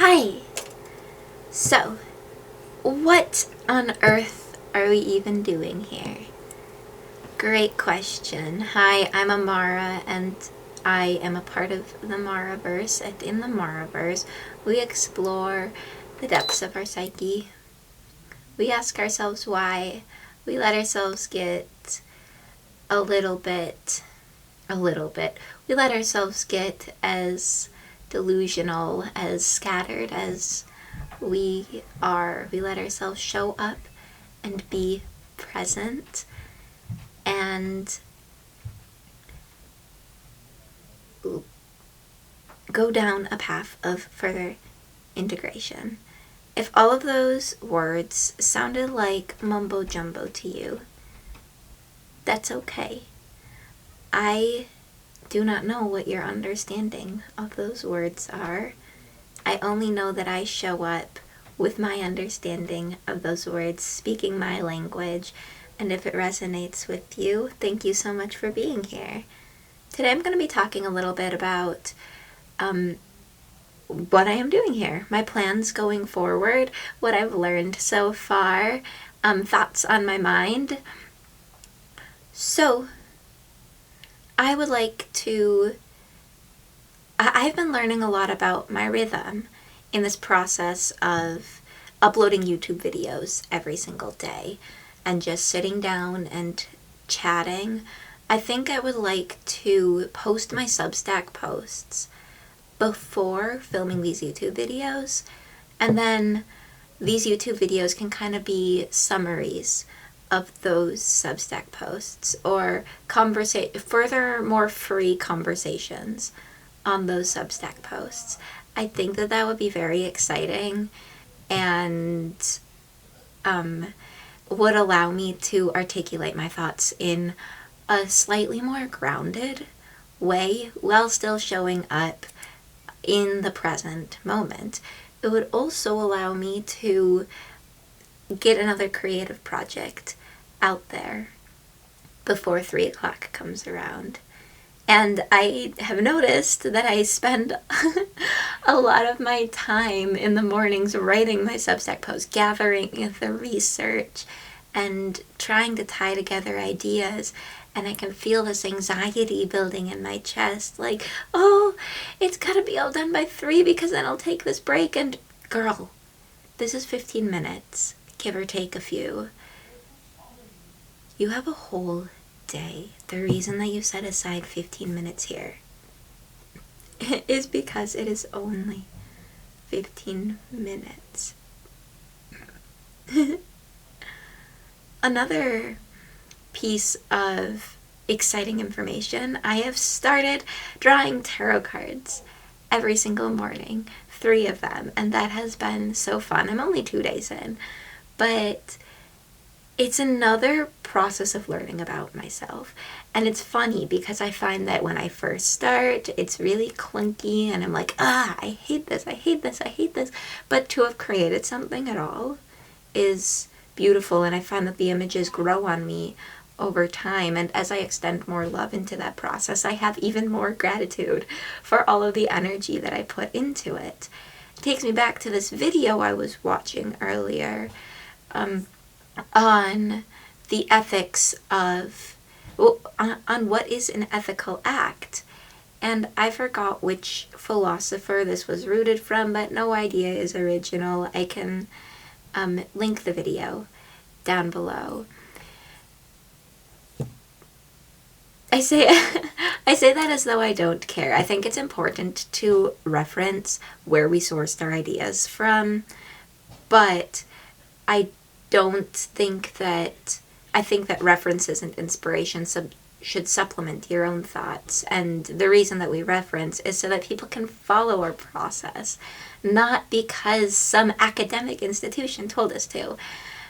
Hi! So, what on earth are we even doing here? Great question. Hi, I'm Amarah, and I am a part of the maraverse. And in the maraverse, we explore the depths of our psyche. We ask ourselves why. We let ourselves get a little bit. We let ourselves get as delusional, as scattered as we are. We let ourselves show up and be present and go down a path of further integration. If all of those words sounded like mumbo jumbo to you, that's okay. I do not know what your understanding of those words are. I only know that I show up with my understanding of those words, speaking my language, and if it resonates with you, thank you so much for being here. Today I'm going to be talking a little bit about what I am doing here, my plans going forward, what I've learned so far, thoughts on my mind. So, I would like to... I've been learning a lot about my rhythm in this process of uploading YouTube videos every single day and just sitting down and chatting. I think I would like to post my Substack posts before filming these YouTube videos, and then these YouTube videos can kind of be summaries of those Substack posts or further more free conversations on those Substack posts. I think that would be very exciting and would allow me to articulate my thoughts in a slightly more grounded way while still showing up in the present moment. It would also allow me to get another creative project out there before 3 o'clock comes around. And I have noticed that I spend a lot of my time in the mornings writing my Substack posts, gathering the research, and trying to tie together ideas. And I can feel this anxiety building in my chest, like, oh, it's gotta be all done by 3 because then I'll take this break. And girl, this is 15 minutes, give or take a few. You have a whole day. The reason that you set aside 15 minutes here is because it is only 15 minutes. Another piece of exciting information, I have started drawing tarot cards every single morning, 3 of them, and that has been so fun. I'm only 2 days in, but it's another process of learning about myself. And it's funny because I find that when I first start, it's really clunky and I'm like, I hate this. But to have created something at all is beautiful, and I find that the images grow on me over time. And as I extend more love into that process, I have even more gratitude for all of the energy that I put into it. It takes me back to this video I was watching earlier, on the ethics of, on what is an ethical act. And I forgot which philosopher this was rooted from, but no idea is original. I can link the video down below. I say that as though I don't care. I think it's important to reference where we sourced our ideas from, but I think that references and inspiration should supplement your own thoughts. And the reason that we reference is so that people can follow our process, not because some academic institution told us to.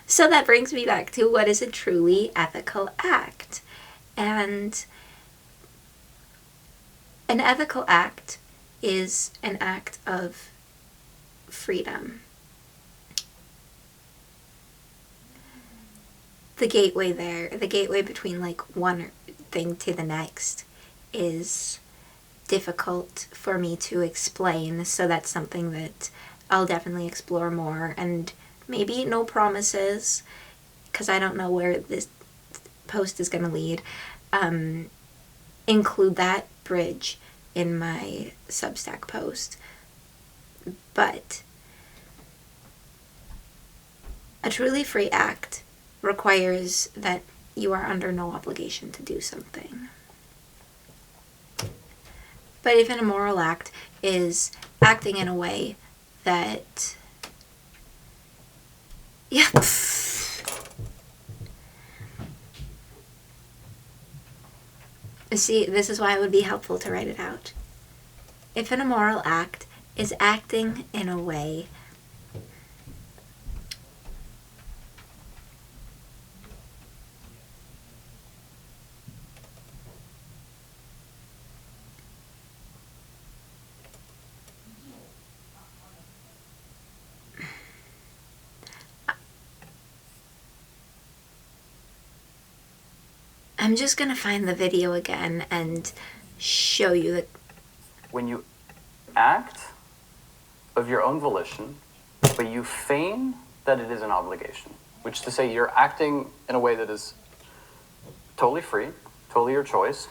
So that brings me back to what is a truly ethical act. And an ethical act is an act of freedom. The gateway between like one thing to the next is difficult for me to explain, so that's something that I'll definitely explore more, and maybe no promises, because I don't know where this post is going to lead. Include that bridge in my Substack post. But a truly free act requires that you are under no obligation to do something. But if an immoral act is acting in a way that... Yeah. See, this is why it would be helpful to write it out. If an immoral act is acting in a way I'm just going to find the video again and show you that when you act of your own volition, but you feign that it is an obligation, which is to say you're acting in a way that is totally free, totally your choice.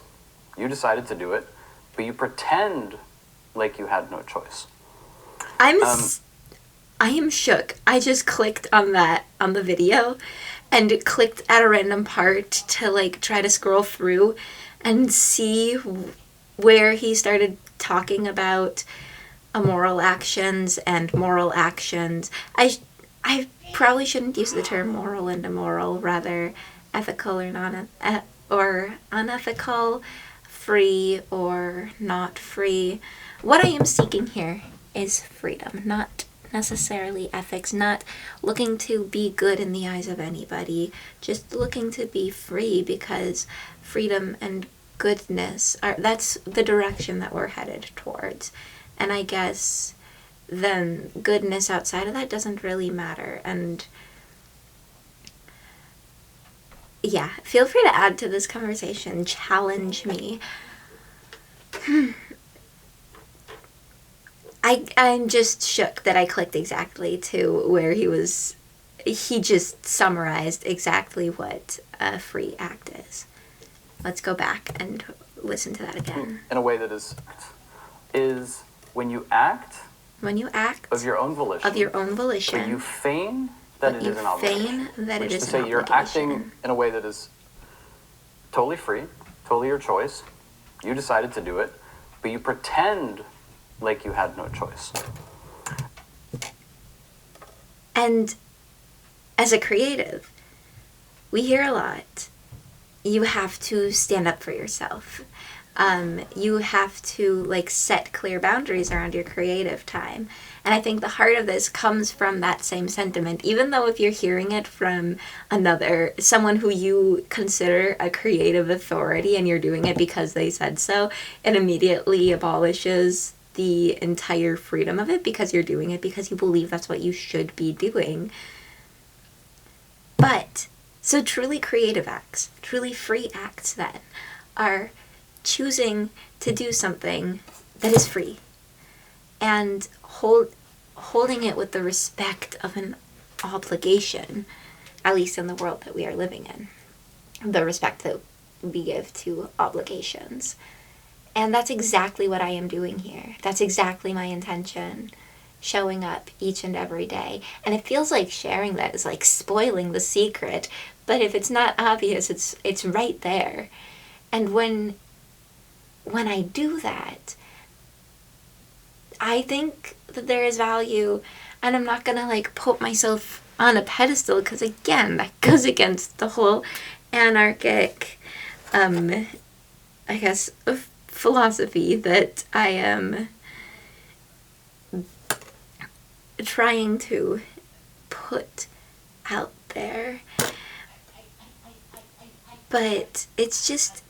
You decided to do it, but you pretend like you had no choice. I am shook. I just clicked on the video and clicked at a random part to like try to scroll through and see where he started talking about immoral actions and moral actions. I probably shouldn't use the term moral and immoral, rather ethical or or unethical, free or not free. What I am seeking here is freedom, not necessarily ethics, not looking to be good in the eyes of anybody, just looking to be free, because freedom and goodness that's the direction that we're headed towards. And I guess then goodness outside of that doesn't really matter. And yeah, feel free to add to this conversation, challenge me. I'm just shook that I clicked exactly to where he just summarized exactly what a free act is. Let's go back and listen to that again. In a way that is when you act of your own volition, but you feign that it is an obligation. Which is to say you're acting in a way that is totally free, totally your choice. You decided to do it, but you pretend like you had no choice. And as a creative, we hear a lot. You have to stand up for yourself. You have to like set clear boundaries around your creative time. And I think the heart of this comes from that same sentiment, even though if you're hearing it from someone who you consider a creative authority and you're doing it because they said so, it immediately abolishes the entire freedom of it, because you're doing it because you believe that's what you should be doing. But, so truly creative acts, truly free acts then, are choosing to do something that is free and holding it with the respect of an obligation, at least in the world that we are living in, the respect that we give to obligations. And that's exactly what I am doing here. That's exactly my intention, showing up each and every day. And it feels like sharing that is like spoiling the secret, but if it's not obvious, it's right there. And when I do that, I think that there is value, and I'm not gonna like put myself on a pedestal, because again, that goes against the whole anarchic, I guess, philosophy that I am trying to put out there. But it's just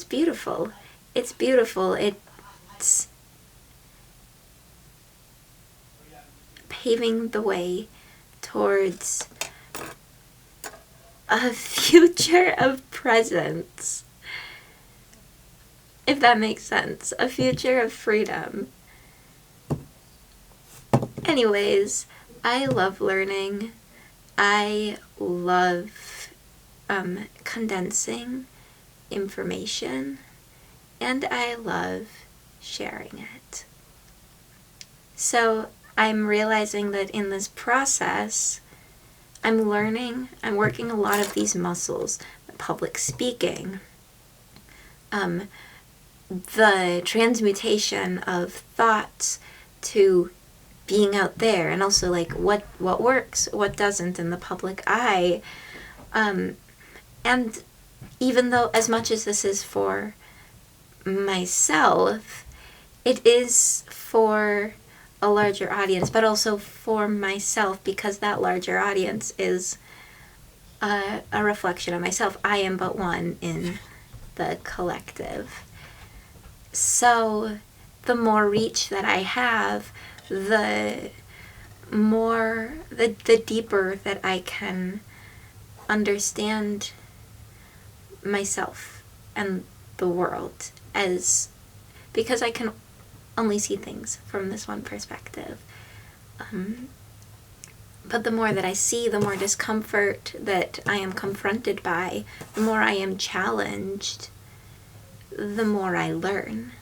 beautiful. It's beautiful. It's paving the way towards a future of presence. If that makes sense. A future of freedom. Anyways, I love learning. I love condensing information, and I love sharing it. So I'm realizing that in this process, I'm working a lot of these muscles, public speaking, the transmutation of thoughts to being out there, and also like what works, what doesn't in the public eye. And even though as much as this is for myself, it is for a larger audience, but also for myself, because that larger audience is a reflection of myself. I am but one in the collective. So the more reach that I have, the deeper that I can understand myself and the world, because I can only see things from this one perspective. But the more that I see, the more discomfort that I am confronted by, the more I am challenged, the more I learn.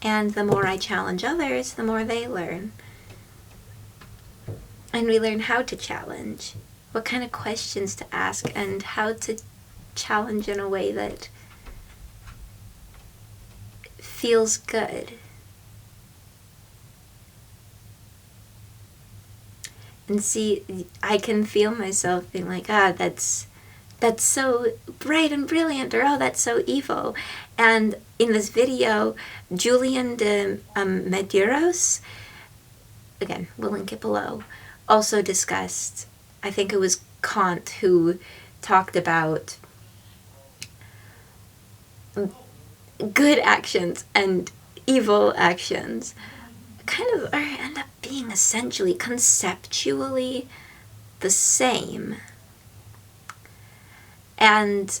And the more I challenge others, the more they learn. And we learn how to challenge, what kind of questions to ask, and how to challenge in a way that feels good. And see, I can feel myself being like, that's so bright and brilliant, or that's so evil. And in this video, Julian de Medeiros, again, we'll link it below, also discussed, I think it was Kant who talked about good actions and evil actions kind of end up being essentially conceptually the same. And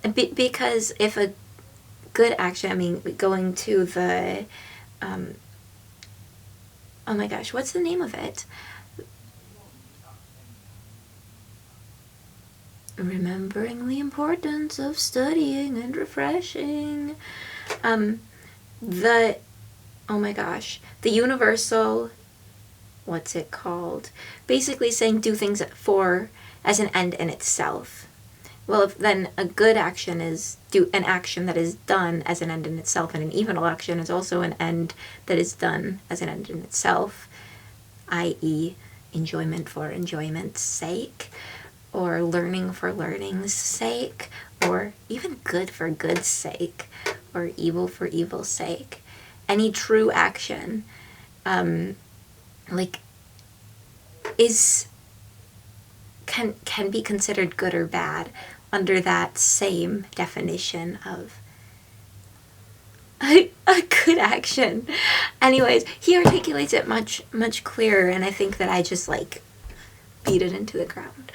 because if a good action, I mean, going to the, oh my gosh, what's the name of it? Remembering the importance of studying and refreshing. The universal, what's it called? Basically saying do things as an end in itself. Well, then a good action is do an action that is done as an end in itself, and an evil action is also an end that is done as an end in itself, i.e. enjoyment for enjoyment's sake, or learning for learning's sake, or even good for good's sake, or evil for evil's sake. Any true action, can be considered good or bad under that same definition of a good action. Anyways, he articulates it much clearer, and I think that I just beat it into the ground.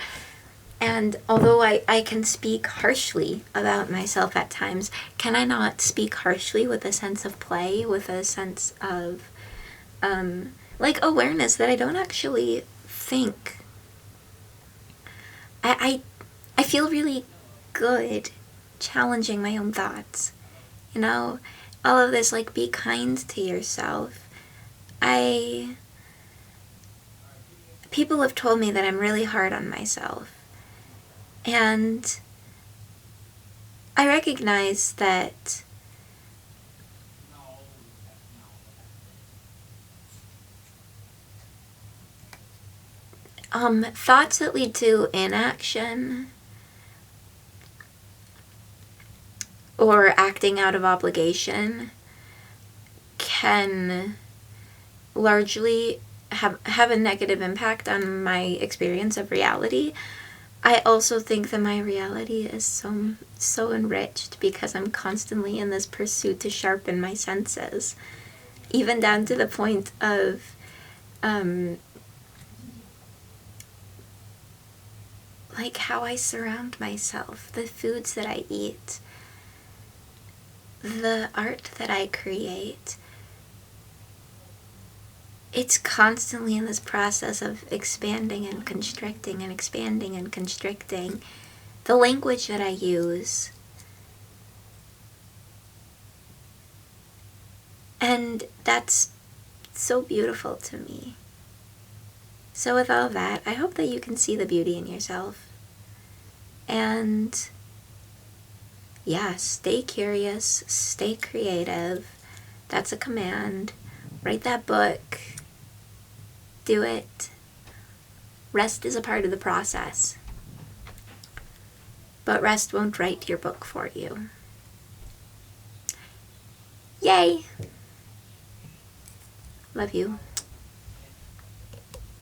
And although I can speak harshly about myself at times, can I not speak harshly with a sense of play, with a sense of awareness that I don't actually think. I feel really good challenging my own thoughts. All of this, be kind to yourself. People have told me that I'm really hard on myself. And I recognize that thoughts that lead to inaction or acting out of obligation can largely have a negative impact on my experience of reality. I also think that my reality is so enriched because I'm constantly in this pursuit to sharpen my senses, even down to the point of how I surround myself, the foods that I eat, the art that I create. it's constantly in this process of expanding and constricting and expanding and constricting. The language that I use. And that's so beautiful to me. So with all that, I hope that you can see the beauty in yourself. And yeah, stay curious, stay creative. That's a command. Write that book. Do it. Rest is a part of the process. But rest won't write your book for you. Yay! Love you.